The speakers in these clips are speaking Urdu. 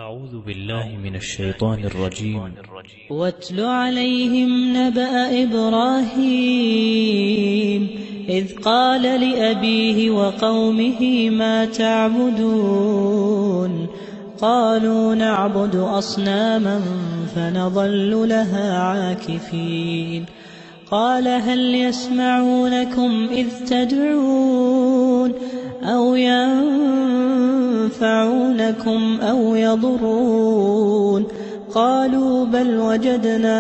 أعوذ بالله من الشيطان الرجيم. واتل عليهم نبأ إبراهيم إذ قال لأبيه وقومه ما تعبدون قالوا نعبد أصناما فنظل لها عاكفين قال هل يسمعونكم إذ تدعون أو ينفعونكم أو يضرون قالوا بل وجدنا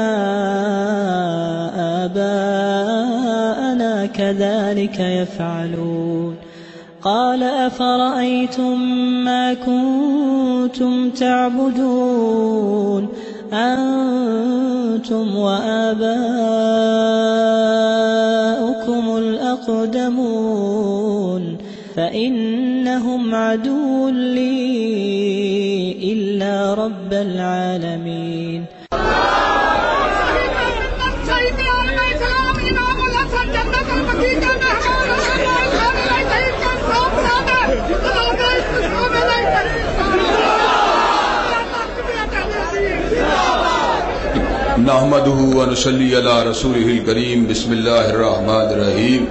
آباءنا كذلك يفعلون قال أفرأيتم ما كنتم تعبدون أنتم وآباؤكم الأقدمون فإنهم عدو لي إلا رب العالمين. نحمده ونصلي على رسوله الكريم. بسم الله الرحمن الرحيم.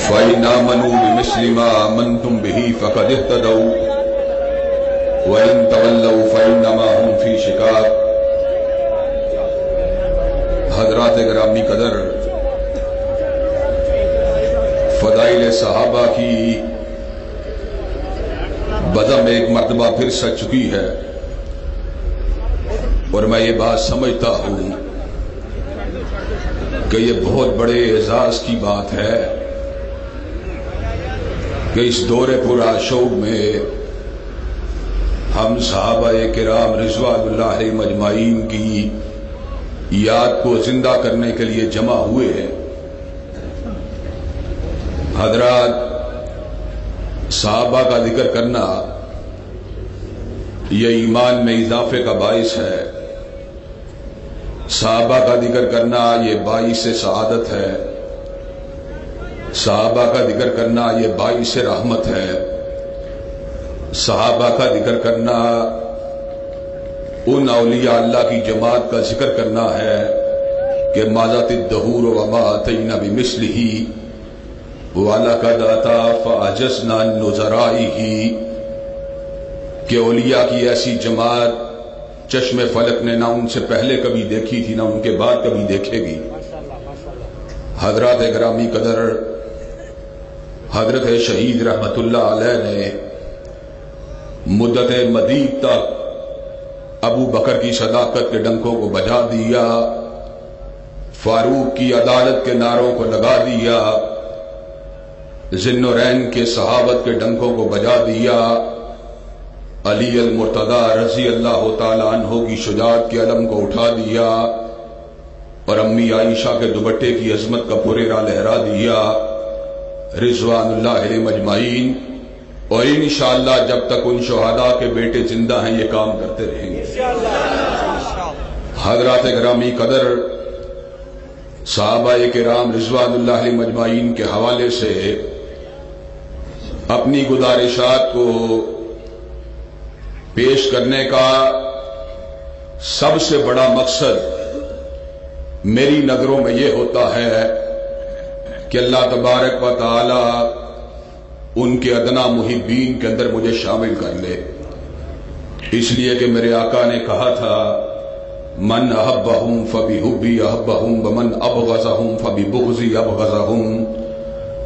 فإن آمنوا بمثل ما آمنتم به فقد اهتدوا وإن تولوا فإنما هم في شقاق. حضرات گرامی قدر، فضائل صحابہ کی بزم ایک مرتبہ پھر سج چکی ہے، اور میں یہ بات سمجھتا ہوں کہ یہ بہت بڑے اعزاز کی بات ہے کہ اس دور پورا شوق میں ہم صحابہ کرام رضوان اللہ علیہم اجمعین کی یاد کو زندہ کرنے کے لیے جمع ہوئے ہیں. حضرات، صحابہ کا ذکر کرنا یہ ایمان میں اضافے کا باعث ہے. صحابہ کا ذکر کرنا یہ باعث سعادت ہے. صحابہ کا ذکر کرنا یہ باعث رحمت ہے. صحابہ کا ذکر کرنا ان اولیاء اللہ کی جماعت کا ذکر کرنا ہے کہ ماذات الدہور وما اتینا بمثلہ وَلَقَدْ أَتَى فَأَعْجَزْنَا عَن نُّظَرَائِهِ، کہ اولیاء کی ایسی جماعت چشم فلک نے نہ ان سے پہلے کبھی دیکھی تھی نہ ان کے بعد کبھی دیکھے گی. حضرات گرامی قدر، حضرت شہید رحمت اللہ علیہ نے مدت مدید تک ابو بکر کی صداقت کے ڈنکوں کو بجا دیا، فاروق کی عدالت کے نعروں کو لگا دیا، ذوالنورین کے صحابت کے ڈنکوں کو بجا دیا، علی المرتضی رضی اللہ تعالی عنہ کی شجاعت کے علم کو اٹھا دیا، اور امی عائشہ کے دوپٹے کی عظمت کا پریرا لہرا دیا، رضوان اللہ علیہم اجمعین. اور انشاءاللہ جب تک ان شہداء کے بیٹے زندہ ہیں یہ کام کرتے رہیں گے. حضرات گرامی قدر، صحابہ کرام رضوان اللہ علیہم اجمعین کے حوالے سے اپنی گزارشات کو پیش کرنے کا سب سے بڑا مقصد میری نظروں میں یہ ہوتا ہے کہ اللہ تبارک و تعالی ان کے ادنا محبین کے اندر مجھے شامل کر لے. اس لیے کہ میرے آقا نے کہا تھا من احبہم فبحبی احبہم ومن ابغضہم فببغضی ابغضہم.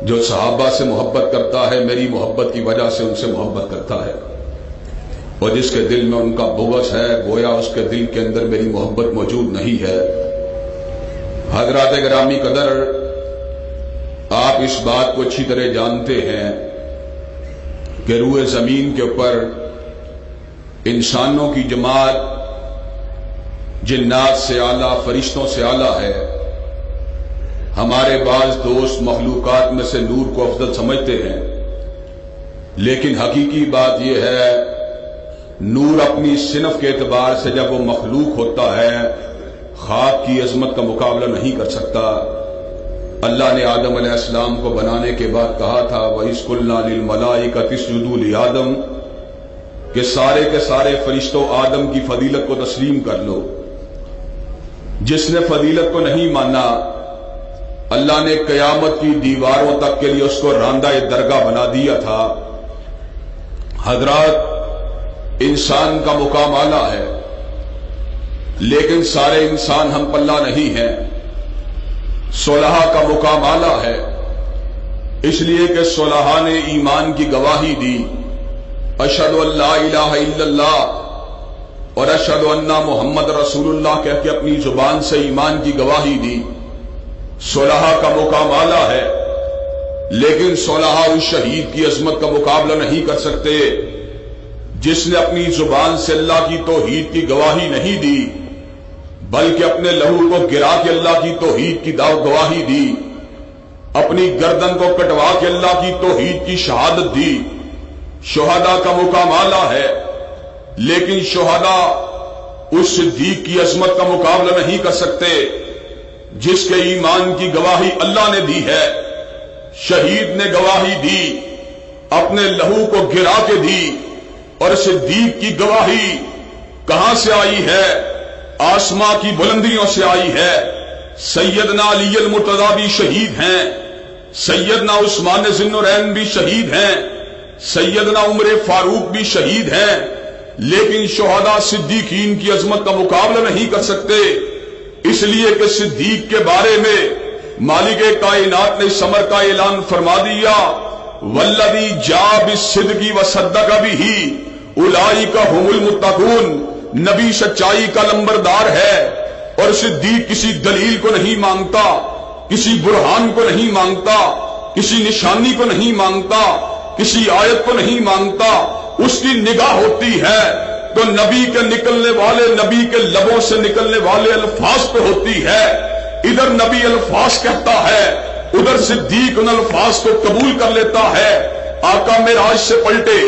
جو صحابہ سے محبت کرتا ہے میری محبت کی وجہ سے ان سے محبت کرتا ہے، اور جس کے دل میں ان کا بغض ہے گویا اس کے دل کے اندر میری محبت موجود نہیں ہے. حضرات گرامی قدر، آپ اس بات کو اچھی طرح جانتے ہیں کہ روئے زمین کے اوپر انسانوں کی جماعت جنات سے اعلیٰ، فرشتوں سے اعلیٰ ہے. ہمارے بعض دوست مخلوقات میں سے نور کو افضل سمجھتے ہیں، لیکن حقیقی بات یہ ہے نور اپنی صنف کے اعتبار سے جب وہ مخلوق ہوتا ہے خاک کی عظمت کا مقابلہ نہیں کر سکتا. اللہ نے آدم علیہ السلام کو بنانے کے بعد کہا تھا وَإِذْ قُلْنَا لِلْمَلَائِكَةِ اسْجُدُوا لِآدَمَ کہ سارے کے سارے فرشتوں آدم کی فضیلت کو تسلیم کر لو. جس نے فضیلت کو نہیں مانا اللہ نے قیامت کی دیواروں تک کے لیے اس کو راندہ درگاہ بنا دیا تھا. حضرات، انسان کا مقام اعلیٰ ہے لیکن سارے انسان ہم پلہ نہیں ہیں. صلحاء کا مقام اعلیٰ ہے اس لیے کہ صلحاء نے ایمان کی گواہی دی، اشہد ان لا الہ الا اللہ اور اشہد ان محمد رسول اللہ کہہ کے اپنی زبان سے ایمان کی گواہی دی. صلحاء کا مقام اعلیٰ ہے لیکن صلحاء اس شہید کی عظمت کا مقابلہ نہیں کر سکتے جس نے اپنی زبان سے اللہ کی توحید کی گواہی نہیں دی بلکہ اپنے لہو کو گرا کے اللہ کی توحید کی گواہی دی، اپنی گردن کو کٹوا کے اللہ کی توحید کی شہادت دی. شہداء کا مقام اعلیٰ ہے لیکن شہداء اس صدیق کی عظمت کا مقابلہ نہیں کر سکتے جس کے ایمان کی گواہی اللہ نے دی ہے. شہید نے گواہی دی، اپنے لہو کو گرا کے دی، اور صدیق کی گواہی کہاں سے آئی ہے؟ آسماں کی بلندیوں سے آئی ہے. سیدنا علی المرتضیٰ بھی شہید ہیں، سیدنا عثمان ذی النورین بھی شہید ہیں، سیدنا عمر فاروق بھی شہید ہیں، لیکن شہداء صدیقین کی عظمت کا مقابلہ نہیں کر سکتے اس لیے کہ صدیق کے بارے میں مالک کائنات نے اس امر کا اعلان فرما دیا، والذی جاء بالصدق وصدق بہ اولئک هم المتقون. نبی سچائی کا لمبردار ہے اور صدیق کسی دلیل کو نہیں مانگتا، کسی برہان کو نہیں مانگتا، کسی نشانی کو نہیں مانگتا، کسی آیت کو نہیں مانگتا. اس کی نگاہ ہوتی ہے تو نبی کے نکلنے والے، نبی کے لبوں سے نکلنے والے الفاظ پہ ہوتی ہے. ادھر نبی الفاظ کہتا ہے، ادھر صدیق ان الفاظ کو قبول کر لیتا ہے. آقا معراج سے پلٹے،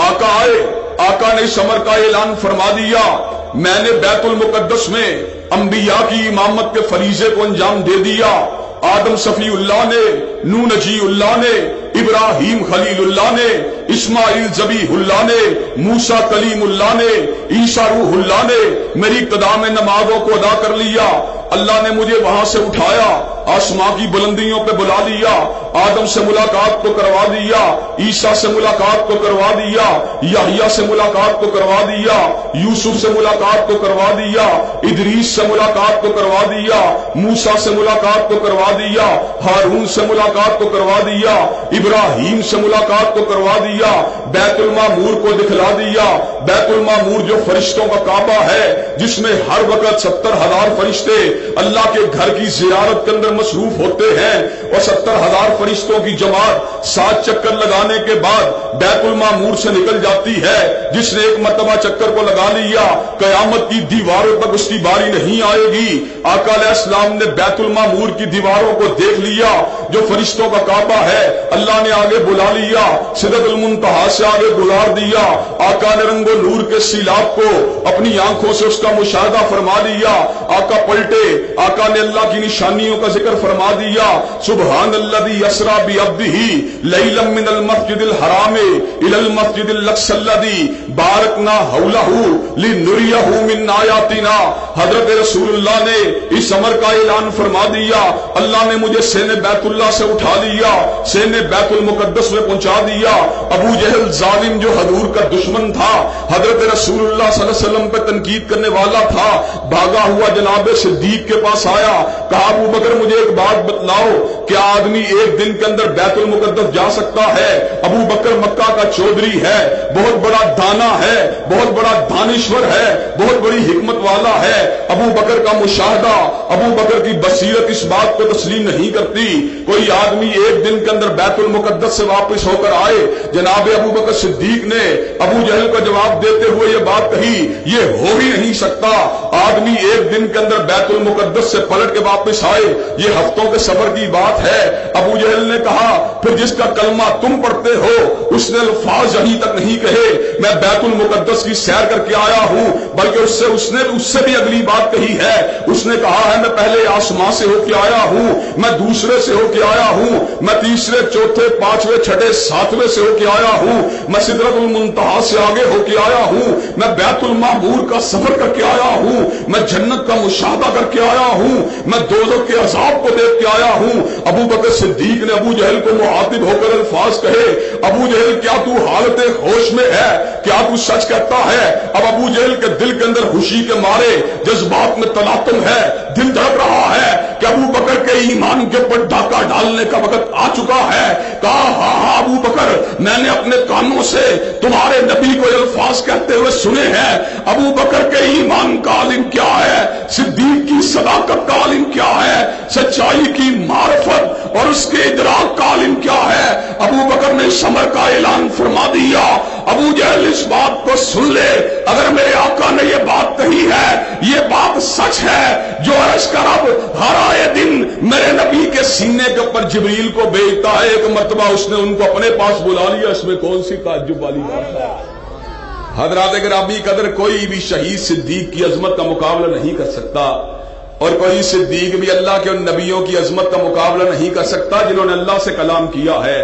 آقا آئے، آقا نے اس امر کا اعلان فرما دیا، میں نے بیت المقدس میں انبیاء کی امامت کے فریضے کو انجام دے دیا. آدم صفی اللہ نے، نوح نجی اللہ نے، ابراہیم خلیل اللہ نے، اسماعیل ذبیح اللہ نے، موسیٰ کلیم اللہ نے، عیسیٰ روح اللہ نے میری قضا میں نمازوں کو ادا کر لیا. اللہ نے مجھے وہاں سے اٹھایا، آسماں کی بلندیوں پہ بلا لیا، آدم سے ملاقات کو کروا دیا، عیسیٰ سے ملاقات کو کروا دیا، یحییٰ سے ملاقات کو کروا دیا، یوسف سے ملاقات کو کروا دیا، ادریس سے ملاقات کو کروا دیا، موسیٰ سے ملاقات کو کروا دیا، ہارون سے ملاقات کو کروا دیا، ابراہیم سے ملاقات کو کروا دیا، بیت المعمور کو دکھلا دیا. بیت المعمور جو فرشتوں کا کعبہ ہے جس میں ہر وقت 70,000 فرشتے اللہ کے گھر کی زیارت کے اندر مصروف ہوتے ہیں، اور 70,000 فرشتوں کی جماعت 7 چکر لگانے کے بعد بیت المعمور سے نکل جاتی ہے. جس نے ایک مرتبہ چکر کو لگا لیا قیامت کی دیواروں تک اس کی باری نہیں آئے گی. آقا علیہ السلام نے بیت المعمور کی دیواروں کو دیکھ لیا جو فرشتوں کا کعبہ ہے، اللہ نے آگے بلا لیا، سدرۃ المنتہا سے آگے گزار دیا. آقا نے رنگ و نور کے سیلاب کو اپنی آنکھوں سے اس کا مشاہدہ فرما لیا. آقا پلٹے، آقا نے اللہ کی نشانیوں کا ذکر فرما دیا، سبحان الذی اسری بعبدہ لیلا من المسجد الحرام الی المسجد الاقصی الذی بارکنا حولہ لنریہ من آیاتنا. حضرت رسول اللہ نے اس امر کا اعلان فرما دیا، اللہ نے مجھے سینے بیت اللہ سے اٹھا لیا، سینے بیت المقدس میں پہنچا دیا. ابو جہل ظالم جو حضور کا دشمن تھا، حضرت رسول اللہ صلی اللہ علیہ وسلم پہ تنقید کرنے والا تھا، بھاگا ہوا جناب صدیق کے پاس آیا، کہا ابو بکر مجھے ایک بات بتلاؤ، کیا آدمی ایک دن کے اندر بیت المقدس جا سکتا ہے؟ ابو بکر مکہ کا چودھری ہے، بہت بڑا دانا ہے، بہت بڑا دانشور ہے، بہت بڑی حکمت والا ہے. ابو بکر کا مشاہدہ، ابو بکر کی بصیرت اس بات کو تسلیم نہیں کرتی کوئی آدمی ایک دن کے اندر بیت المقدس سے واپس ہو کر آئے. جناب ابو بکر صدیق نے ابو جہل کو جواب دیتے ہوئے یہ بات کہی، یہ ہو ہی نہیں سکتا آدمی ایک دن کے اندر بیت المقدس سے پلٹ کے واپس آئے، یہ ہفتوں کے سفر کی بات ہے. ابو جہل نے کہا پھر جس کا کلمہ تم پڑھتے ہو اس نے الفاظ یہیں تک نہیں کہے، میں بیت المقدس کی سیر کر کے آیا ہوں، بلکہ اس سے بھی اگلی بات کہی ہے، اس نے کہا ہے میں پہلے آسمان سے ہو کے آیا ہوں، میں دوسرے سے ہو کے آیا ہوں، میں تیسرے چوتھے پانچویں چھٹے ساتویں سے ہو کے آیا ہوں، میں سدرۃ المنتہا سے آگے ہو کے آیا ہوں، میں بیت المعمور کا سفر کر کے آیا ہوں، میں جنت کا مشاہدہ کر کے آیا ہوں، میں دوزخ کے عذاب کو دیکھ کے آیا ہوں۔ ابو بکر صدیق نے ابو جہل کو مخاطب ہو کر الفاظ کہے، ابو جہل کیا تو حالت ہوش میں ہے؟ کیا تو سچ کہتا ہے؟ اب ابو جہل کے دل کے اندر خوشی کے مارے جذبات میں تلاطم ہے، دل دھڑک رہا ہے کہ ابو بکر کے ایمان کے اوپر ڈاکہ ڈالنے کا وقت آ چکا ہے۔ کہا ہاں ہاں ابو بکر، میں نے اپنے کانوں سے تمہارے نبی کو الفاظ کہتے ہوئے سنے ہیں۔ ابو بکر کے ایمان کا عالم کیا ہے، صدیق کی صداقت کا عالم کیا ہے، سچائی کی معرفت اور اس کے ادراک کا عالم کیا ہے۔ ابو بکر نے شمر کا اعلان فرما دیا۔ ابو جہل اس بات کو سن لے، اگر میرے آقا نے یہ بات کہی ہے، یہ بات سچ ہے، جو عرش کا رب ہر آئے دن میرے نبی کے سینے کے اوپر جبریل کو بھیجتا ہے، ایک مرتبہ اس نے ان کو اپنے پاس بلا لیا، اس میں کون سی تعجب والی بات ہے؟ حضرات گرامی قدر، کوئی بھی شہید صدیق کی عظمت کا مقابلہ نہیں کر سکتا، اور کوئی صدیق بھی اللہ کے ان نبیوں کی عظمت کا مقابلہ نہیں کر سکتا جنہوں نے اللہ سے کلام کیا ہے۔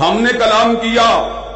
ہم نے کلام کیا،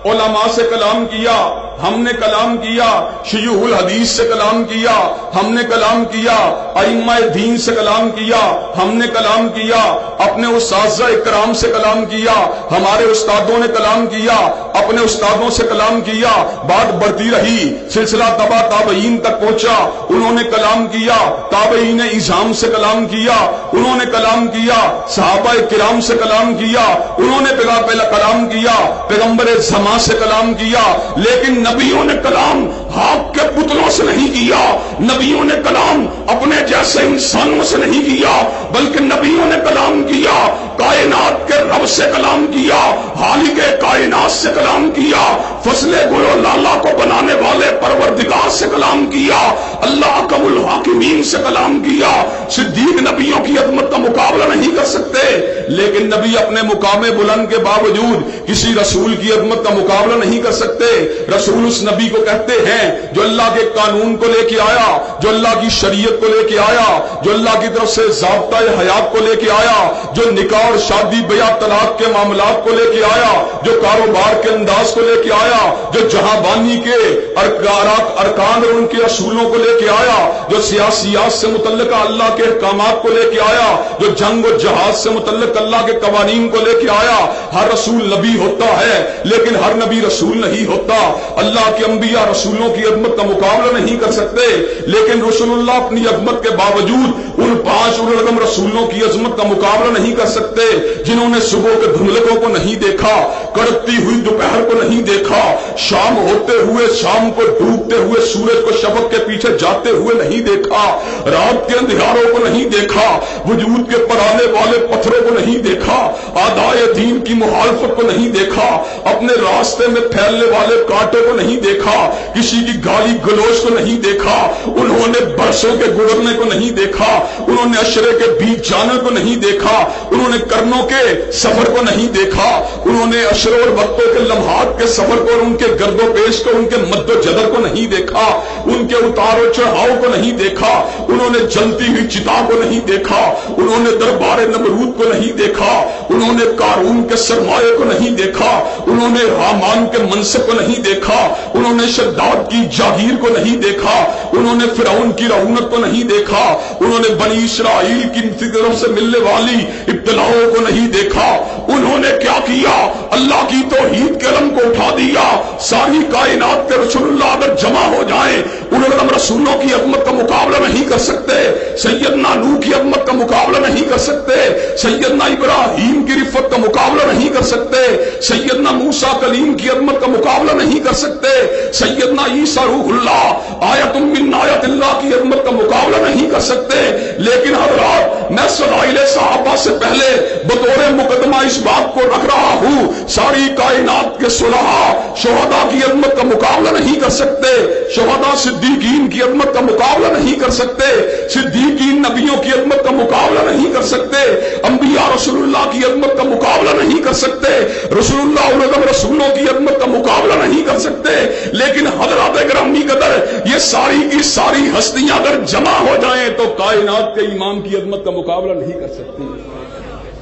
علماء سے کلام کیا، ہم نے کلام کیا، شیوخ الحدیث سے کلام کیا، ہم نے کلام کیا، ائمہ دین سے کلام کیا، ہم نے کلام کیا، اپنے اساتذہ اکرام سے کلام کیا، ہمارے استادوں نے کلام کیا، اپنے استادوں سے کلام کیا، بات بڑھتی رہی، سلسلہ تبع تابعین تک پہنچا، انہوں نے کلام کیا، تابعین اعظام سے کلام کیا، انہوں نے کلام کیا، صحابہ کرام سے کلام کیا، انہوں نے پہلا کلام کیا، پیغمبر زمان سے کلام کیا، لیکن نبیوں نے کلام ہاتھ کے پتلوں سے نہیں کیا، نبیوں نے کلام اپنے جیسے انسانوں سے نہیں کیا، بلکہ نبیوں نے کلام کیا، کائنات کے رب سے کلام کیا، خالق کائنات سے کلام کیا، فصل گل و لالا کو بنانے والے پروردگار سے کلام کیا، اللہ اکرم الحاکمین سے کلام کیا۔ صدیق نبیوں کی عظمت کا مقابلہ نہیں کر سکتے، لیکن نبی اپنے مقام بلند کے باوجود کسی رسول کی عظمت کا مقابلہ نہیں کر سکتے۔ رسول اس نبی کو کہتے ہیں جو اللہ کے قانون کو لے کے آیا، جو اللہ کی شریعت کو لے کے آیا، جو اللہ کی طرف سے ضابطۂ حیات کو لے کے آیا، جو نکاح اور شادی بیعت طلاق کے معاملات کو لے کے آیا، جو کاروبار کے انداز کو لے کے آیا، جو جہاں بانی کے ارکان اور ان کے اصولوں کو لے کے آیا، جو سیاسیات سے متعلقہ اللہ کے احکامات کو لے کے آیا، جو جنگ و جہاد سے متعلق اللہ کے قوانین کو لے کے آیا۔ ہر رسول نبی ہوتا ہے، لیکن ہر نبی رسول نہیں ہوتا۔ اللہ کے انبیاء رسولوں کی عظمت کا مقابلہ نہیں کر سکتے، لیکن رسول اللہ اپنی عظمت کے باوجود ان 5 اولو رسولوں کی عظمت کا مقابلہ نہیں کر سکتے جنہوں نے صبح کے دھندلکوں کو نہیں دیکھا، کڑکتی ہوئی دوپہر کو نہیں دیکھا، شام ہوتے ہوئے شام کو ڈوبتے ہوئے سورج کو شفق کے پیچھے جاتے ہوئے نہیں دیکھا، رات کے اندھیاروں کو نہیں دیکھا، وجود کے پر آنے والے پتھروں کو نہیں دیکھا، اعدائے دین کی مخالفت کو نہیں دیکھا، اپنے راستے میں پھیلنے والے کانٹے کو نہیں دیکھا، کسی کی گالی گلوچ کو نہیں دیکھا، انہوں نے برسوں کے گزرنے کو نہیں دیکھا، انہوں نے اشرے کے بیچ جانے کو نہیں دیکھا، انہوں نے کرنوں کے سفر کو نہیں دیکھا، انہوں نے اشروں اور وقتوں کے لمحات کے سفر کو اور ان کے گرد و پیش کو، ان کے مد و جدر کو نہیں دیکھا، ان کے اتار و چڑھاؤ کو نہیں دیکھا، انہوں نے جلتی ہوئی چتا کو نہیں دیکھا، انہوں نے دربار نمرود کو نہیں دیکھا، انہوں نے قارون کے سرمایے کو نہیں دیکھا، انہوں نے حامان کے منصب کو نہیں دیکھا، انہوں نے شداد کی جاگیر کو نہیں دیکھا، انہوں نے فرعون کی رعونت کو نہیں دیکھا، انہوں نے بنی اسرائیل کی طرف سے ملنے والی ابتلاؤں کو نہیں دیکھا۔ انہوں نے کیا کیا؟ اللہ کی توحید کے علم کو اٹھا دیا۔ ساری کائنات کے رسول اللہ اگر جمع ہو جائیں، انہوں رسولوں کی عظمت کا مقابلہ نہیں کر سکتے۔ سیدنا نوح کی عظمت کا مقابلہ نہیں کر سکتے، سیدنا ابراہیم کی رفت کا مقابلہ نہیں کر سکتے، سیدنا موسیٰ کلیم کی عظمت کا مقابلہ نہیں کر سکتے، سیدنا عیسیٰ روح اللہ آیت من آیت اللہ کی عظمت کا مقابلہ نہیں کر سکتے۔ لیکن حضرات، میں فضائل صحابہ سے پہلے بطور مقدمہ اس اس بات کو رکھ رہا ہوں، ساری کائنات کے صلحاء شہداء کی عظمت کا مقابلہ نہیں کر سکتے، شہداء صدیقین کی عظمت کا مقابلہ نہیں کر سکتے، صدیقین نبیوں کی عظمت کا مقابلہ نہیں کر سکتے، انبیاء رسول اللہ کی عظمت کا مقابلہ نہیں کر سکتے، رسول اللہ علیہ رسولوں کی عظمت کا مقابلہ نہیں کر سکتے، لیکن حضرات گرامی قدر یہ ساری کی ساری ہستیاں اگر جمع ہو جائیں تو کائنات کے امام کی عظمت کا مقابلہ نہیں کر سکتی۔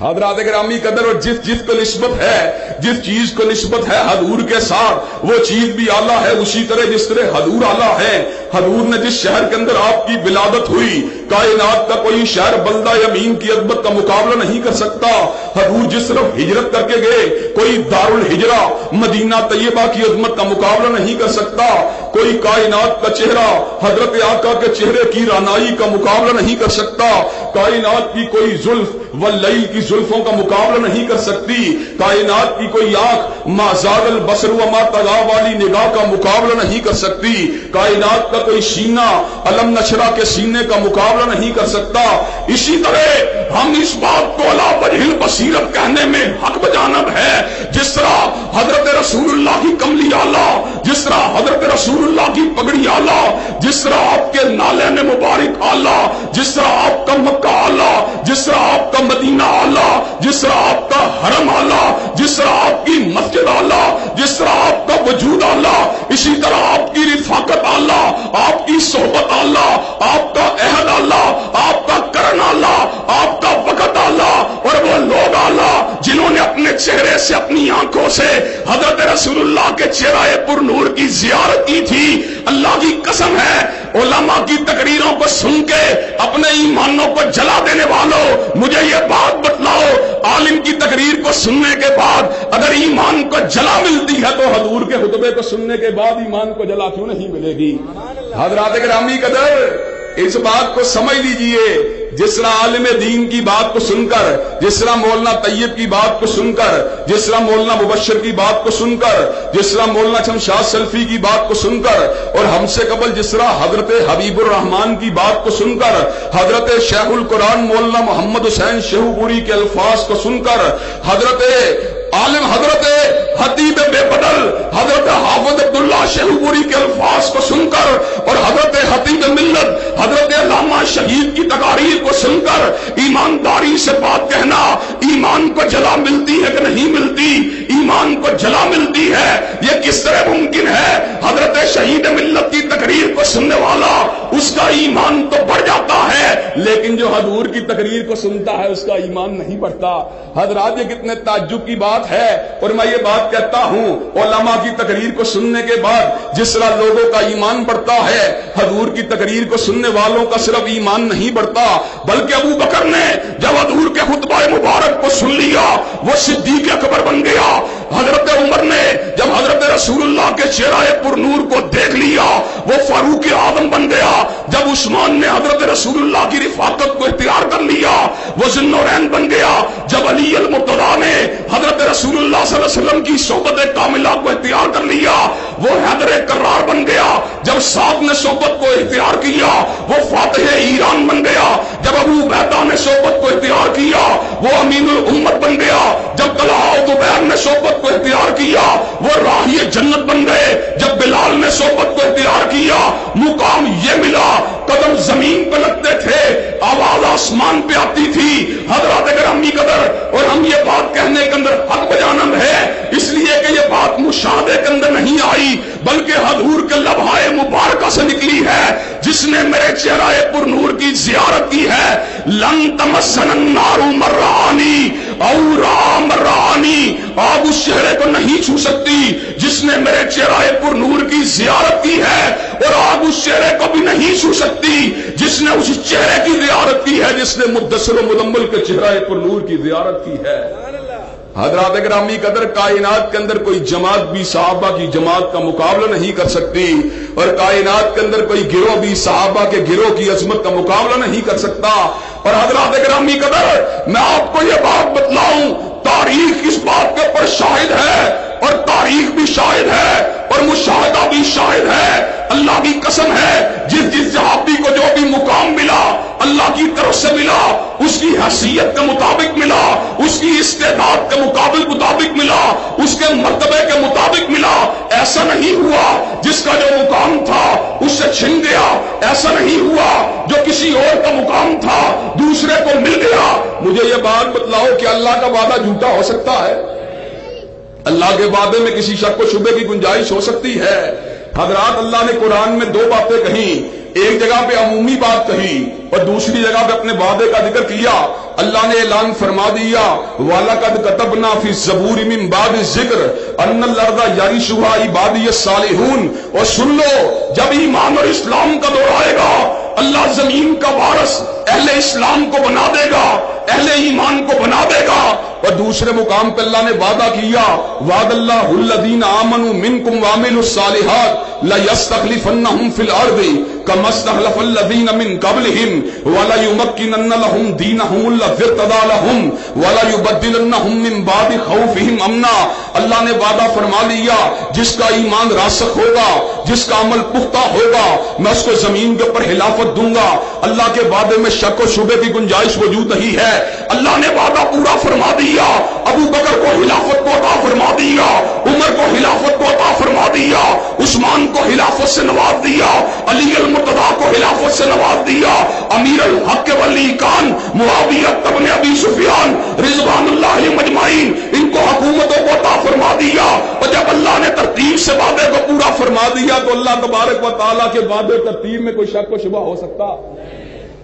حضرات گرامی قدر، اور جس کو نسبت ہے، جس چیز کو نسبت ہے حضور کے ساتھ، وہ چیز بھی اعلیٰ ہے، اسی طرح جس طرح حضور اعلیٰ ہے۔ حضور نے جس شہر کے اندر آپ کی ولادت ہوئی، کائنات کا کوئی شہر بلدہ یمین کی عظمت کا مقابلہ نہیں کر سکتا۔ حضور جس طرف ہجرت کر کے گئے، کوئی دارالہجرہ مدینہ طیبہ کی عظمت کا مقابلہ نہیں کر سکتا، کوئی کائنات کا چہرہ حضرت آقا کے چہرے کی رانائی کا مقابلہ نہیں کر سکتا، کائنات کی کوئی زلف واللیل کی زلفوں کا مقابلہ نہیں کر سکتی، کائنات کی کوئی آنکھ ما زاغ البصر وما طغى والی نگاہ کا مقابلہ نہیں کر سکتی، کائنات کا کوئی سینہ علم نشرہ کے سینے کا مقابلہ نہیں کر سکتا۔ اسی طرح ہم اس بات کو علی وجہ البصیرت کہنے میں حق بجانب ہے، جس طرح حضرت رسول اللہ کی کملی اعلیٰ، جس طرح حضرت رسول اللہ کی پگڑی اعلیٰ، جس طرح آپ کے نالین مبارک اعلیٰ، جس طرح آپ کا مکہ اعلیٰ، جس طرح آپ کا مدینہ اعلیٰ، جس طرح آپ کا حرم اعلیٰ، جس طرح آپ کی مسجد اعلیٰ، جس طرح آپ کا وجود اعلیٰ، اسی طرح آپ کی رفاقت اعلیٰ، آپ کی صحبت اعلیٰ، آپ کا عہد اعلیٰ، آپ کا کرن اعلیٰ، آپ کا وقت اعلیٰ، اور وہ لوگ اعلیٰ جنہوں نے اپنے چہرے سے، اپنی آنکھوں سے حضرت رسول اللہ کے چہرہ پر نور کی زیارت کی تھی۔ اللہ کی قسم ہے، علماء کی تقریروں کو سن کے اپنے ایمانوں کو جلا دینے والوں، مجھے یہ بات بتلاؤ، عالم کی تقریر کو سننے کے بعد اگر ایمان کو جلا ملتی ہے تو حضور کے خطبے کو سننے کے بعد ایمان کو جلا کیوں نہیں ملے گی؟ حضرات گرامی قدر، اس بات کو سمجھ لیجئے، جس طرح عالم دین کی بات کو سن کر، جس طرح مولانا طیب کی بات کو سن کر، جس طرح مولانا مبشر کی بات کو سن کر، جس طرح مولانا شمشاد سلفی کی بات کو سن کر، اور ہم سے قبل جس طرح حضرت حبیب الرحمان کی بات کو سن کر، حضرت شیخ القرآن مولانا محمد حسین شیخو پوری کے الفاظ کو سن کر، حضرت عالم حضرت خطیب بے بدل حضرت حافظ عبداللہ شیخو پوری کے الفاظ کو سن کر، اور حضرت خطیب ملت حضرت علامہ شہید کی تقاریر کو سن کر ایمانداری سے بات کہنا، ایمان کو جلا ملتی ہے کہ نہیں ملتی؟ ایمان کو جلا ملتی ہے۔ یہ کس طرح ممکن ہے؟ حضرت شہید ملت کی تقریر کو سننے والا، اس کا ایمان تو بڑھ جاتا ہے، لیکن جو حضور کی تقریر کو سنتا ہے اس کا ایمان نہیں بڑھتا۔ حضرات یہ کتنے تعجب کی بات ہے، اور میں یہ بات کہتا ہوں، علماء کی تقریر کو سننے کے بعد جس طرح لوگوں کا ایمان بڑھتا ہے، حضور کی تقریر کو سننے والوں کا صرف ایمان نہیں بڑھتا، بلکہ ابو بکر نے جب حضور کے خطبہ مبارک کو سن لیا وہ صدیق اکبر بن گیا، حضرت عمر نے جب حضرت رسول اللہ کے چہرہ پر نور کو دیکھ لیا وہ فاروق اعظم بن گیا، جب عثمان نے حضرت رسول اللہ کی رفاقت کو اختیار کر لیا وہ ذو النورین بن گیا، جب علی المرتضیٰ نے حضرت رسول اللہ صلی اللہ علیہ وسلم کی صحبت کاملہ کو اختیار کر لیا وہ حیدر کرار بن گیا، جب سعد نے صحبت کو اختیار کیا وہ فاتح ایران بن گیا، جب ابو عبیدہ نے صحبت کو اختیار کیا وہ امین الامت بن گیا، جب طلحہ و زبیر نے صحبت کو اختیار کیا وہ راہی جنت بن گئے، جب بلال نے صحبت کو اختیار کیا مقام یہ ملا، قدم زمین پہ لگتے تھے، آواز آسمان پہ آتی تھی۔ حضرات گرامی قدر، اور ہم یہ بات کہنے کے اندر حق بجانب ہے اس لیے کہ یہ بات مشاہدے کے اندر نہیں آئی بلکہ حضور کے لبھائے مبارکہ سے نکلی ہے، جس نے میرے چہرہ پر نور کی زیارت کی ہے، لن تمسن النار مرانی او را مرانی، آگ اس چہرے کو نہیں چھو سکتی جس نے میرے چہرہ پر نور کی زیارت کی ہے، اور آگ اس چہرے کو بھی نہیں چھو سکتی جس نے اس چہرے کی زیارت کی ہے جس نے مدثر و مزمل کے چہرہ پر نور کی زیارت کی ہے۔ حضرات گرامی قدر، کائنات کے اندر کوئی جماعت بھی صحابہ کی جماعت کا مقابلہ نہیں کر سکتی، اور کائنات کے اندر کوئی گروہ بھی صحابہ کے گروہ کی عظمت کا مقابلہ نہیں کر سکتا۔ اور حضرات گرامی قدر، میں آپ کو یہ بات بتلاؤں، تاریخ اس بات کے اوپر شاہد ہے، اور تاریخ بھی شاہد ہے، اور مشاہدہ بھی شاہد ہے۔ اللہ کی قسم ہے جس صحابی کو جو بھی مقام ملا اللہ کی طرف سے ملا، اس کی حیثیت کے مطابق ملا، اس کی استعداد کے مطابق ملا، اس کے مرتبے کے مطابق ملا۔ ایسا نہیں ہوا جس کا جو مقام تھا اس سے چھن گیا، ایسا نہیں ہوا جو کسی اور کا مقام تھا دوسرے کو مل گیا۔ مجھے یہ بات بتلاؤ کہ اللہ کا وعدہ جھوٹا ہو سکتا ہے؟ اللہ کے وعدے میں کسی شک و شبے کی گنجائش ہو سکتی ہے؟ حضرات اللہ نے قرآن میں دو باتیں کہیں، ایک جگہ پہ عمومی بات کہی اور دوسری جگہ پہ اپنے وعدے کا ذکر کیا۔ اللہ نے اعلان فرما دیا وَلَقَدْ كَتَبْنَا فِي الزَّبُورِ مِن بَعْدِ الذِّكْرِ أَنَّ الْأَرْضَ يَرِثُهَا عِبَادِيَ الصَّالِحُونَ۔ اور سن لو جب ایمان اور اسلام کا دور آئے گا اللہ زمین کا وارث اہل اسلام کو بنا دے گا، اہل ایمان کو بنا دے گا۔ اور دوسرے مقام پہ اللہ نے وعدہ کیا وعد اللہ الذین آمنوا منکم وعملوا الصالحات لَيَسْتَخْلِفَنَّهُمْ فِي الْأَرْضِ كَمَا اسْتَخْلَفَ الَّذِينَ مِن قَبْلِهِمْ وَلَيُمَكِّنَنَّ لَهُمْ دِينَهُمُ الَّذِي ارْتَضَىٰ لَهُمْ وَلَيُبَدِّلَنَّهُمْ مِن بَعْدِ خَوْفِهِمْ أَمْنًا۔ اللہ نے وعدہ فرما لیا جس کا ایمان راسخ ہوگا، جس کا عمل پختہ ہوگا، میں اس کو زمین کے اوپر خلافت دوں گا۔ اللہ کے وعدے میں شک و شبے کی گنجائش موجود نہیں ہے۔ اللہ نے وعدہ پورا فرما دیا، ابو بکر کو خلافت کو عطا فرما دیا، عمر کو خلافت کو عطا فرما دیا، عثمان کو خلافت سے نواز دیا، علی المرتضیٰ کو خلافت سے نواز دیا، امیر الحق ولی کان معاویہ ابن ابی سفیان رضوان اللہ علیہم اجمعین ان کو حکومتوں کو عطا فرما دیا۔ اور جب اللہ نے ترتیب سے وعدے کو پورا فرما دیا تو اللہ تبارک و تعالیٰ کے وعدے ترتیب میں کوئی شک و شبہ ہو سکتا؟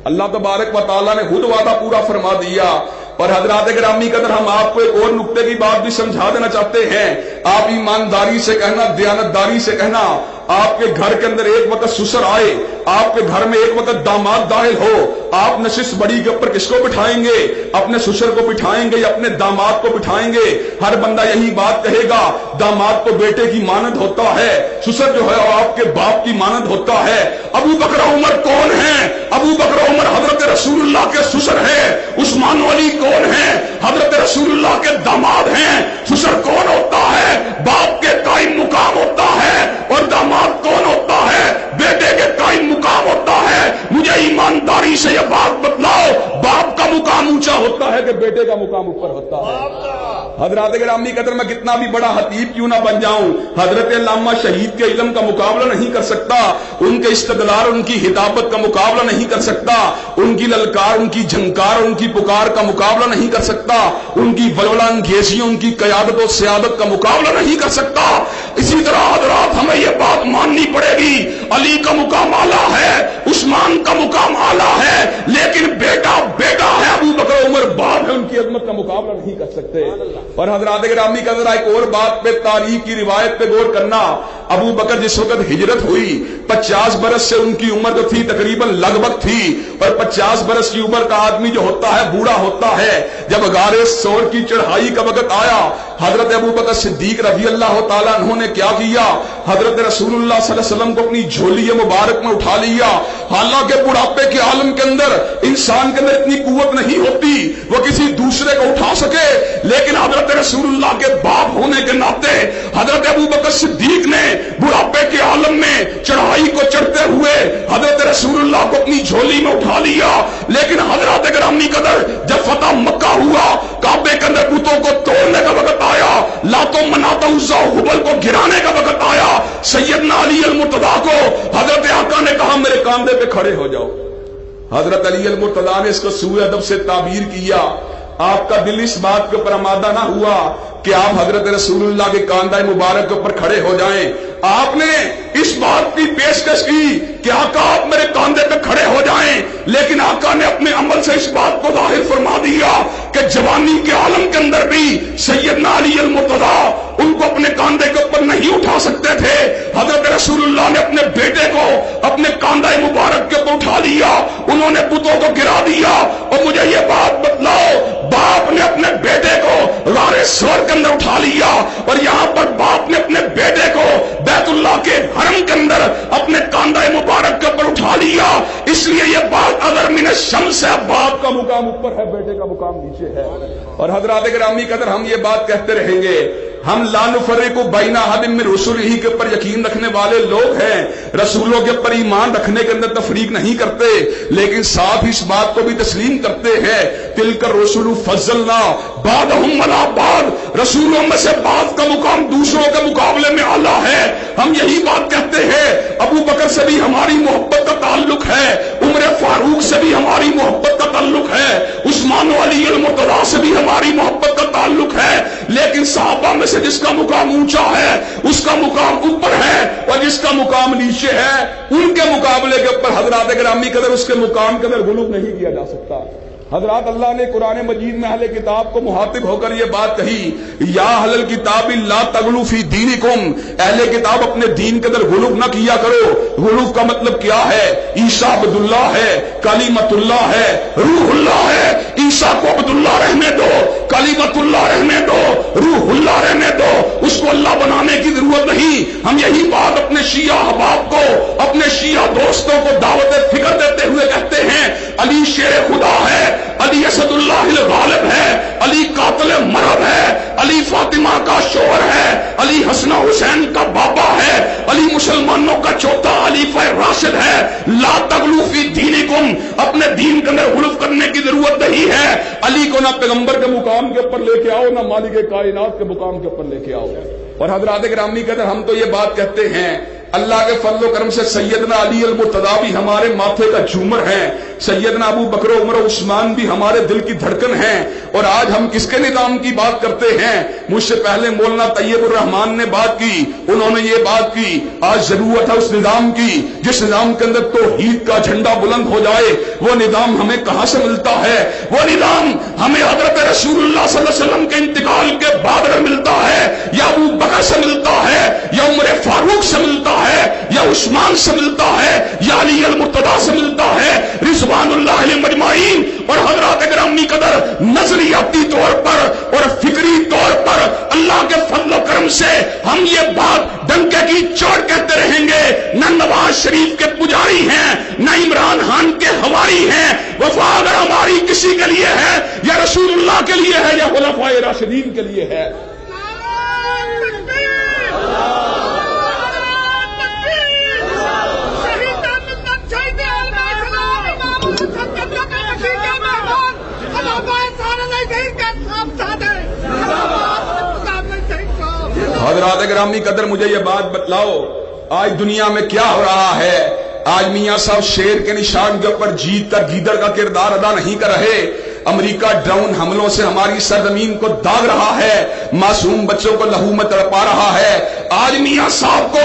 اللہ تبارک و تعالیٰ نے خود وعدہ پورا فرما دیا۔ اور حضرات گرامی قدر ہم آپ کو ایک اور نقطے کی بات بھی سمجھا دینا چاہتے ہیں۔ آپ ایمانداری سے کہنا، دیانتداری سے کہنا، آپ کے گھر کے اندر ایک وقت سسر آئے، آپ کے گھر میں ایک وقت داماد داخل ہو، آپ نشست بڑی کے اوپر کس کو بٹھائیں گے؟ اپنے سسر کو بٹھائیں گے یا اپنے داماد کو بٹھائیں گے؟ ہر بندہ یہی بات کہے گا داماد تو بیٹے کی مانند ہوتا ہے، سسر جو ہے وہ آپ کے باپ کی مانند ہوتا ہے۔ ابو بکر عمر کون ہیں؟ ابو بکر عمر حضرت رسول اللہ کے سسر ہیں۔ عثمان علی کون ہیں؟ حضرت رسول اللہ کے داماد ہیں۔ سسر کون ہوتا ہے؟ باپ کے قائم مقام ہوتا ہے، اور داماد کون ہوتا ہے؟ بیٹے کے قائم مقام ہوتا ہے۔ مجھے ایمانداری سے یہ بات بتلاؤ باپ کا مقام اونچا ہوتا ہے کہ بیٹے کا مقام اوپر ہوتا ہے؟ حضرات گرامی قدر میں کتنا بھی بڑا خطیب کیوں نہ بن جاؤں، حضرت علامہ شہید کے علم کا مقابلہ نہیں کر سکتا، ان کے استدلال، ان کی خطابت کا مقابلہ نہیں کر سکتا، ان کی للکار، ان کی جھنکار، ان کی پکار کا مقابلہ نہیں کر سکتا، ان کی ولولہ انگیزیوں، ان کی قیادت و سیادت کا مقابلہ نہیں کر سکتا۔ اسی طرح حضرات ہمیں یہ بات ماننی پڑے گی علی کا مقام اعلیٰ ہے، عثمان کا مقام اعلیٰ ہے، لیکن بیٹا بیٹا ہے، ابو بکر عمر باپ ہے، ان کی عظمت کا مقابلہ نہیں کر سکتے۔ اور حضرات گرامی کا ذرا ایک اور بات پہ، تاریخ کی روایت پہ غور کرنا۔ ابو بکر جس وقت ہجرت ہوئی 50 برس سے ان کی عمر جو تھی تقریباً لگ بھگ تھی، اور 50 برس کی عمر کا آدمی جو ہوتا ہے بوڑھا ہوتا ہے۔ جب غار ثور کی چڑھائی کا وقت آیا حضرت ابو بکر صدیق رضی اللہ تعالیٰ عنہ نے کیا کیا؟ حضرت رسول اللہ صلی اللہ علیہ وسلم کو اپنی جھولی مبارک میں اٹھا لیا۔ حالانکہ بڑھاپے کے عالم کے اندر انسان کے اندر اتنی قوت نہیں ہوتی وہ کسی دوسرے کو اٹھا سکے، لیکن حضرت رسول اللہ کے باپ ہونے کے ناطے حضرت ابو بکر صدیق نے بڑھاپے کے عالم میں چڑھائی کو چڑھتے ہوئے حضرت رسول اللہ کو اپنی جھولی میں اٹھا لیا۔ لیکن حضرات گرامی قدر جب فتح مکہ ہوا، کعبے کے اندر بتوں کو توڑنے کا وقت آیا، لات و منات عزا و ہبل کو گرانے کا وقت آیا، سیدنا علی المرتضیٰ کو حضرت آقا نے کہا میرے کاندھے پہ کھڑے ہو جاؤ۔ حضرت علی المرتضیٰ نے اس کو سوء ادب سے تعبیر کیا۔ آپ کا دل اس بات کے اوپر آمادہ نہ ہوا کہ آپ حضرت رسول اللہ کے کاندھے مبارک کے اوپر کھڑے ہو جائیں۔ آپ نے اس بات کی پیشکش کی کہ آقا آپ میرے کاندھے پہ کھڑے ہو جائیں، لیکن آقا نے اپنے عمل سے اس بات کو ظاہر فرما دیا کہ جوانی کے عالم کے اندر بھی سیدنا علی المرتضیٰ ان کو اپنے کاندھے کے اوپر نہیں اٹھا سکتے تھے۔ حضرت رسول اللہ نے اپنے بیٹے کو اپنے کاندھے مبارک کے اوپر اٹھا لیا، انہوں نے بتوں کو گرا دیا۔ اور مجھے یہ بات بتلاؤ باپ نے اپنے بیٹے کو غار ثور کے اندر اٹھا لیا، اور یہاں پر باپ نے اپنے بیٹے کو بیت اللہ کے حرم کے اندر اپنے کاندھے مبارک کے اوپر اٹھا لیا۔ اس لیے یہ بات اگر من الشمس ہے، باپ کا مقام اوپر ہے، بیٹے کا مقام نیچے ہے۔ اور حضرات گرامی قدر ہم یہ بات کہتے رہیں گے، ہم لا نفرق بین احد من رسلہ کے اوپر یقین رکھنے والے لوگ ہیں، رسولوں کے اوپر ایمان رکھنے کے اندر تفریق نہیں کرتے، لیکن ساتھ اس بات کو بھی تسلیم کرتے ہیں تلک الرسل فضلنا بعضهم علی بعض، رسولوں میں سے بعض کا مقام دوسروں کے مقابلے میں اعلیٰ ہے۔ ہم یہی بات کہتے ہیں، ابو بکر سے بھی ہماری محبت کا تعلق ہے، عمر فاروق سے بھی ہماری محبت کا تعلق ہے، عثمان و علی المرتضیٰ سے بھی ہماری محبت کا تعلق ہے، لیکن صحابہ میں سے جس کا مقام اونچا ہے اس کا مقام اوپر ہے، اور جس کا مقام نیچے ہے ان کے مقابلے کے اوپر حضرات گرامی قدر اس کے مقام کے اندر غلو نہیں کیا جا سکتا۔ حضرات اللہ نے قرآن مجید میں اہل کتاب کو مخاطب ہو کر یہ بات کہی، یا اہل الکتاب لا تغلوا فی دینکم، اہل کتاب اپنے دین کے اندر غلو نہ کیا کرو۔ غلو کا مطلب کیا ہے؟ عیسیٰ عبد اللہ ہے، کلیمت اللہ ہے، روح اللہ ہے، عیسیٰ کو عبد اللہ رہنے دو، کلیمت اللہ رہنے دو، روح اللہ رہنے دو، اس کو اللہ بنانے کی ضرورت نہیں۔ ہم یہی بات اپنے شیعہ احباب کو، اپنے شیعہ دوستوں کو دعوت فکر دیتے ہوئے کہتے ہیں، علی شیر خدا ہے، علی اسد اللہ الغالب ہے، علی قاتل مرد ہے، علی فاطمہ کا شوہر ہے، علی حسن حسین کا بابا ہے، علی مسلمانوں کا چوتھا خلیفہ راشد ہے۔ لا تغلو فی دینکم، اپنے دین کے اندر غلو کرنے کی ضرورت نہیں ہے۔ علی کو نہ پیغمبر کے مقام کے اوپر لے کے آؤ، نہ مالک کائنات کے مقام کے اوپر لے کے آؤ۔ اور حضرات گرامی قدر ہم تو یہ بات کہتے ہیں، اللہ کے فضل و کرم سے سیدنا علی المرتضیٰ بھی ہمارے ماتھے کا جھومر ہیں، سیدنا ابو بکر عمر و عثمان بھی ہمارے دل کی دھڑکن ہیں۔ اور آج ہم کس کے نظام کی بات کرتے ہیں؟ مجھ سے پہلے مولانا طیب الرحمان نے بات کی، انہوں نے یہ بات کی، آج ضرورت ہے اس نظام کی جس نظام کے اندر توحید کا جھنڈا بلند ہو جائے۔ وہ نظام ہمیں کہاں سے ملتا ہے؟ وہ نظام ہمیں حضرت رسول اللہ صلی اللہ علیہ وسلم کے انتقال کے بعد ملتا ہے، یا ابو بکر سے ملتا ہے، یا عمر فاروق سے ملتا ہے، یا عثمان سے ملتا ہے، یا علی المرتضیٰ سے ملتا ہے، رضوان اللہ علیہم اجمعین۔ اور حضرات گرامی قدر نظریاتی طور پر اور فکری طور پر اللہ کے فضل و کرم سے ہم یہ بات ڈنکے کی چوٹ کہتے رہیں گے، نہ نواز شریف کے پجاری ہیں، نہ عمران خان کے ہواری ہیں۔ وفا اگر ہماری کسی کے لیے ہے، یا رسول اللہ کے لیے ہے، یا خلفائے راشدین کے لیے ہے۔ حضرات گرامی قدر مجھے یہ بات بتلاؤ، آج دنیا میں کیا ہو رہا ہے؟ آج میاں صاحب شیر کے نشان کے اوپر جیت کر گیدڑ کا کردار ادا نہیں کر رہے۔ امریکہ ڈرون حملوں سے ہماری سرزمین کو داغ رہا ہے، معصوم بچوں کو لہو میں تڑپا رہا ہے۔ آج میاں صاحب کو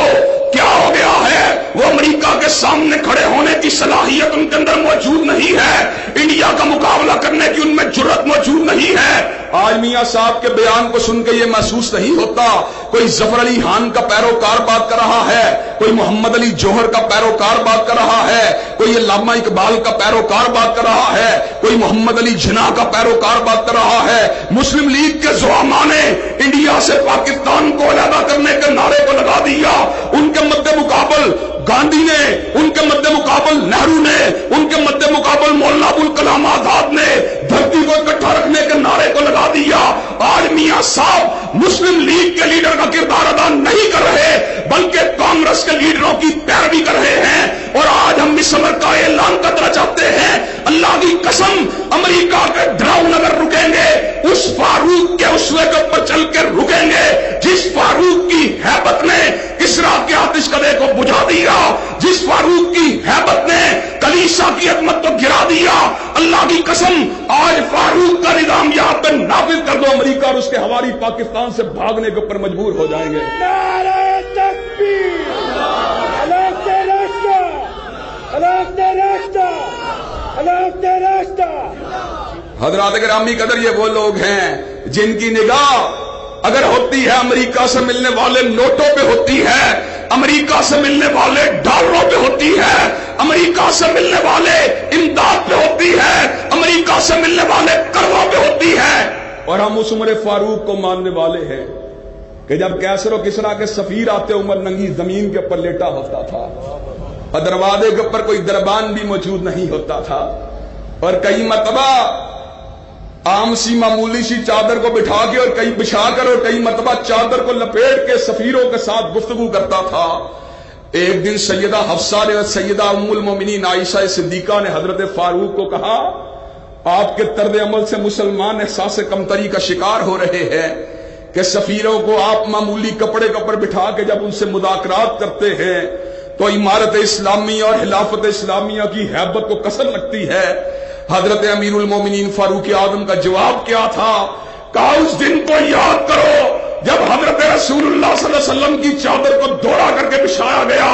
کیا ہو گیا ہے؟ وہ امریکہ کے سامنے کھڑے ہونے کی صلاحیت ان کے اندر موجود نہیں ہے، انڈیا کا مقابلہ کرنے کی ان میں جرأت موجود نہیں ہے۔ آج میاں صاحب کے بیان کو سن کے یہ محسوس نہیں ہوتا کوئی ظفر علی خان کا پیروکار بات کر رہا ہے، کوئی محمد علی جوہر کا پیروکار بات کر رہا ہے، کوئی علامہ اقبال کا پیروکار بات کر رہا ہے، کوئی محمد علی جناح کا پیروکار بات کر رہا ہے۔ مسلم لیگ کے زعماء نے انڈیا سے پاکستان کو علیحدہ کرنے کے نعرے کو لگا دیا، ان کے مد مقابل گاندھی نے، ان کے مد مقابل نہرو نے، ان کے مد مقابل مولانا ابوالکلام آزاد نے دھرتی کو اکٹھا رکھنے کے نعرے کو لگا دیا۔ آج میاں صاحب مسلم لیگ کے لیڈر کا کردار ادا نہیں کر رہے، بلکہ کانگریس کے لیڈروں کی پیروی کر رہے ہیں۔ اور آج ہم اس امر کا اعلان کرنا چاہتے ہیں، اللہ کی قسم امریکہ کے ڈراؤن اگر رکیں گے، اس فاروق کے اسوے کے اوپر چل کے رکیں گے جس فاروق کی ہیبت نے کسریٰ کے آتش کدے کو بجھا دیا، جس فاروق کی ہیبت نے کلیسا کی عظمت کو گرا دیا۔ اللہ کی قسم آج فاروق کا نظام یہاں پہ نافذ کر دو، امریکہ اور اس کے حواری پاکستان سے بھاگنے کے اوپر مجبور ہو جائیں گے۔ نعرہ تکبیر، خلاف راستہ، خلاف راستہ، خلاف راستہ۔ حضرات گرامی قدر یہ وہ لوگ ہیں جن کی نگاہ اگر ہوتی ہے امریکہ سے ملنے والے نوٹوں پہ ہوتی ہے، امریکہ سے ملنے والے ڈالروں پہ ہوتی ہے، امریکہ سے ملنے والے امداد پہ ہوتی ہے، امریکہ سے ملنے والے قرضوں پہ ہوتی ہے۔ اور ہم اس عمر فاروق کو ماننے والے ہیں کہ جب کیسر و کسریٰ کے سفیر آتے عمر ننگی زمین کے اوپر لیٹا ہوتا تھا، اور دروازے کے اوپر کوئی دربان بھی موجود نہیں ہوتا تھا، اور کئی مرتبہ عام سی معمولی سی چادر کو بٹھا کے اور کئی بچھا کر اور کئی مرتبہ چادر کو لپیٹ کے سفیروں کے ساتھ گفتگو کرتا تھا۔ ایک دن سیدہ حفصہ نے اور سیدہ ام المومنین عائشہ صدیقہ نے حضرت فاروق کو کہا، آپ کے طرز عمل سے مسلمان احساس کمتری کا شکار ہو رہے ہیں کہ سفیروں کو آپ معمولی کپڑے کے اوپر بٹھا کے جب ان سے مذاکرات کرتے ہیں تو عمارت اسلامیہ اور خلافت اسلامیہ کی ہیبت کو کسر لگتی ہے۔ حضرت امیر المومنین فاروق اعظم کا جواب کیا تھا؟ کہا اس دن کو یاد کرو جب حضرت رسول اللہ صلی اللہ علیہ وسلم کی چادر کو دوڑا کر کے بچھایا گیا،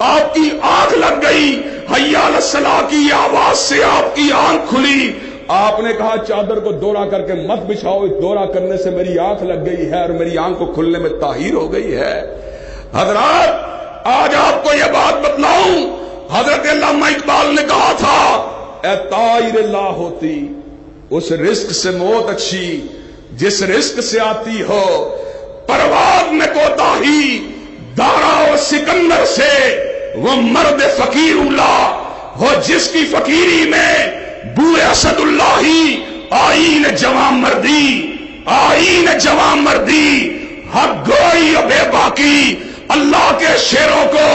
آپ کی آنکھ لگ گئی، حی علی الصلاۃ کی آواز سے آپ کی آنکھ کھلی، آپ نے کہا چادر کو دوڑا کر کے مت بچھاؤ، اس دوڑا کرنے سے میری آنکھ لگ گئی ہے اور میری آنکھ کو کھلنے میں تاخیر ہو گئی ہے۔ حضرات آج آپ کو یہ بات بتلاؤں، حضرت علامہ اقبال نے کہا تھا، اے طائر اللہ ہوتی اس رزق سے موت اچھی جس رزق سے آتی ہو، پرواز میں کوتاہی دارا و سکندر سے، وہ مرد فقیر اولا ہو جس کی فقیری میں بوئے اسد اللہ آئین جوان مردی، آئین جوان مردی، حق گوئی و بے باکی، اللہ کے شیروں کو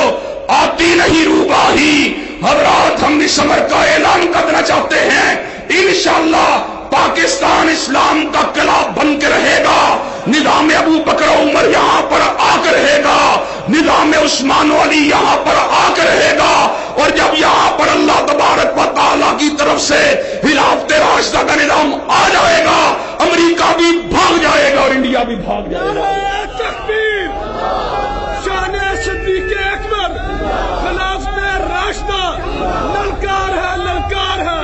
آتی نہیں روباہی۔ حضرات ہم اس امر کا اعلان کرنا چاہتے ہیں، انشاءاللہ پاکستان اسلام کا قلعہ بن کے رہے گا، نظام ابو بکر و عمر یہاں پر آ کر رہے گا، نظام عثمان و علی یہاں پر آ کر رہے گا، اور جب یہاں پر اللہ تبارک و تعالیٰ کی طرف سے خلافت راشدہ کا نظام آ جائے گا، امریکہ بھی بھاگ جائے گا اور انڈیا بھی بھاگ جائے گا۔ تکبیر، شان صدیق اکبر، خلافت راشدہ، للکار ہے، للکار ہے۔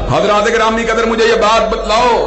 حضرات گرامی قدر مجھے یہ بات بتلاؤ،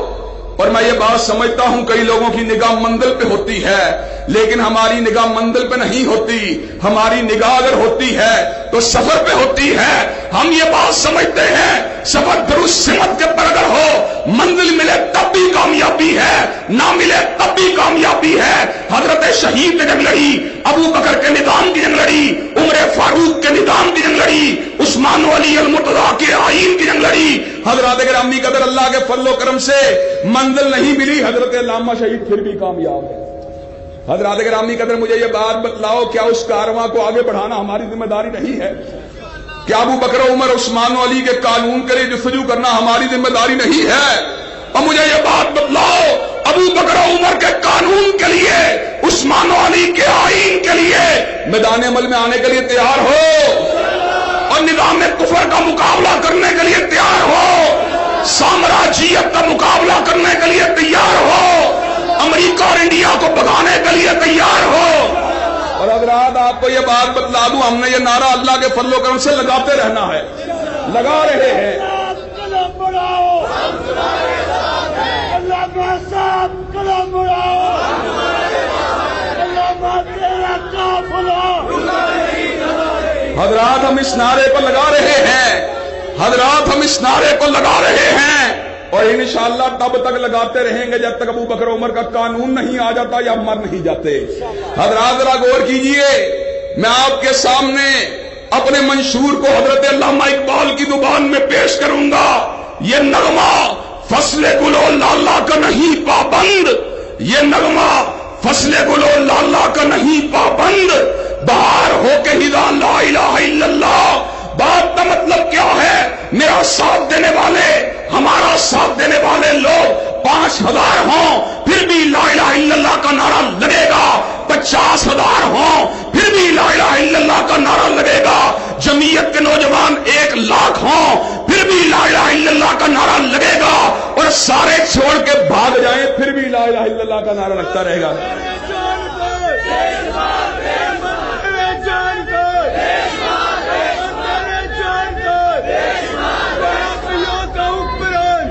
اور میں یہ بات سمجھتا ہوں کئی لوگوں کی نگاہ منزل پہ ہوتی ہے، لیکن ہماری نگاہ منزل پہ نہیں ہوتی، ہماری نگاہ اگر ہوتی ہے تو سفر پہ ہوتی ہے۔ ہم یہ بات سمجھتے ہیں سفر درست سمت کے پر اگر ہو، منزل ملے تب بھی کامیابی ہے، نہ ملے تب بھی کامیابی ہے۔ حضرت شہید نے جنگ لڑی، ابو بکر کے نظام کی جنگ لڑی، عمر فاروق کے نظام کی جنگ لڑی، عثمان و علی المرتضیٰ کے آئین کی جنگ لڑی۔ حضرات گرامی قدر اللہ کے فضل و کرم سے منزل نہیں ملی، حضرت علامہ شہید پھر بھی کامیاب ہے۔ حضرات گرامی قدر مجھے یہ بات بتلاؤ، کیا اس کارواں کو آگے بڑھانا ہماری ذمہ داری نہیں ہے؟ کیا ابو بکر و عمر عثمان و علی کے قانون کے لیے جستجو کرنا ہماری ذمہ داری نہیں ہے؟ اور مجھے یہ بات بتلاؤ، ابو بکر و عمر کے قانون کے لیے، عثمان و علی کے آئین کے لیے میدان عمل میں آنے کے لیے تیار ہو، اور نظام کفر کا مقابلہ کرنے کے لیے تیار ہو، سامراجیت کا مقابلہ کرنے کے لیے تیار ہو، امریکہ اور انڈیا کو بھگانے کے لیے تیار ہو۔ اور حضرات آپ کو یہ بات بتلا دوں، ہم نے یہ نعرہ اللہ کے فضل و کرم سے لگاتے رہنا ہے، لگا رہے ہیں۔ قلم بڑھاؤ، علامہ صاحب قلم بڑھاؤ، علامہ تیرا قافلہ۔ حضرات ہم اس نعرے کو لگا رہے ہیں، حضرات ہم اس نعرے کو لگا رہے ہیں، اور انشاءاللہ تب تک لگاتے رہیں گے جب تک ابو بکر عمر کا قانون نہیں آ جاتا یا مر نہیں جاتے۔ حضرات ذرا غور کیجئے، میں آپ کے سامنے اپنے منشور کو حضرت علامہ اقبال کی زبان میں پیش کروں گا۔ یہ نغمہ فصل گلو لالا کا نہیں پابند، یہ نغمہ فصل گلو لالا کا نہیں پابند، بہار ہو کے ہدا لا الہ الا اللہ۔ بات کا مطلب کیا ہے؟ میرا ساتھ دینے والے، ہمارا ساتھ دینے والے لوگ 5000 ہوں پھر بھی لا الہ الا اللہ کا نعرہ لگے گا، 50,000 ہوں پھر بھی لا الہ الا اللہ کا نعرہ لگے گا، جمعیت کے نوجوان 1,00,000 ہوں پھر بھی لا الہ الا اللہ کا نعرہ لگے گا، اور سارے چھوڑ کے بھاگ جائیں پھر بھی لا الہ الا اللہ کا نعرہ لگتا رہے گا۔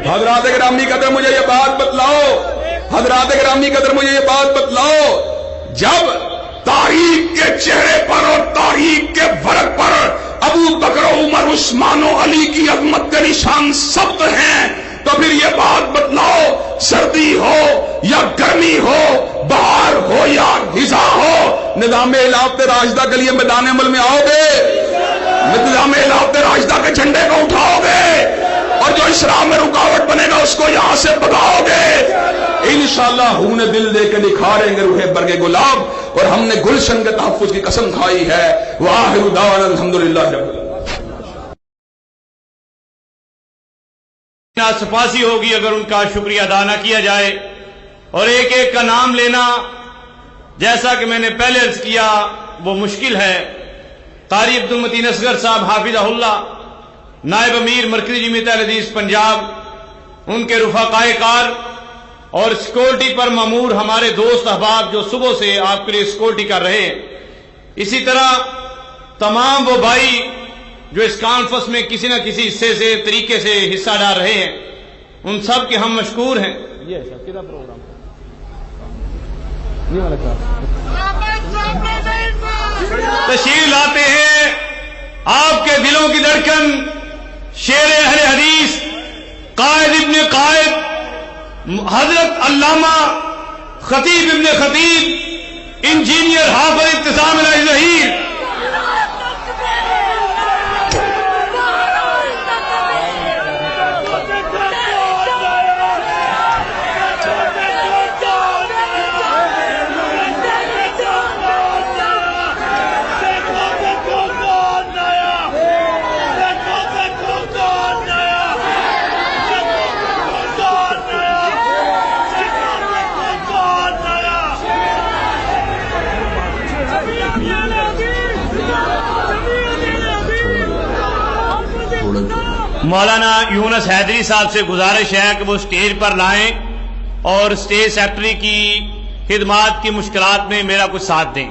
حضرات گرامی قدر مجھے یہ بات بتلاؤ، حضرات گرامی قدر مجھے یہ بات بتلاؤ، جب تاریخ کے چہرے پر اور تاریخ کے ورق پر ابو بکر و عمر عثمان و علی کی عظمت کے نشان ثبت ہیں، تو پھر یہ بات بتلاؤ، سردی ہو یا گرمی ہو، بہار ہو یا خزاں ہو، نظام خلافت راشدہ کے لیے میدان عمل میں آؤ گے؟ نظام خلافت راشدہ کے جھنڈے کو اٹھاؤ گے؟ اور جو اسلام میں رکاوٹ بنے گا اس کو یہاں سے بھگاؤ گے؟ انشاءاللہ خون دل دے کے نکھاریں گے روح برگ گلاب، اور ہم نے گلشن کے تحفظ کی قسم کھائی ہے۔ وآخر دعوانا الحمدللہ رب العالمین۔ سپاسی ہوگی اگر ان کا شکریہ ادا نہ کیا جائے، اور ایک ایک کا نام لینا جیسا کہ میں نے پہلے عرض کیا وہ مشکل ہے۔ قاری عبد المتین اصغر صاحب حافظہ اللہ، نائب امیر مرکزی جمعیت اہل حدیث پنجاب، ان کے رفقائے کار اور سیکورٹی پر مامور ہمارے دوست احباب جو صبح سے آپ کے لیے سیکورٹی کر رہے ہیں، اسی طرح تمام وہ بھائی جو اس کانفرنس میں کسی نہ کسی حصے سے طریقے سے حصہ ڈال رہے ہیں، ان سب کے ہم مشکور ہیں۔ تشریف لاتے ہیں آپ کے دلوں کی دھڑکن، شیر اہل حدیث، قائد ابن قائد، حضرت علامہ خطیب ابن خطیب، انجینئر حافظ ابتسام الہی ظہیر، مولانا یونس حیدری صاحب سے گزارش ہے کہ وہ اسٹیج پر لائیں اور اسٹیج سیکرٹری کی خدمات کی مشکلات میں میرا کچھ ساتھ دیں۔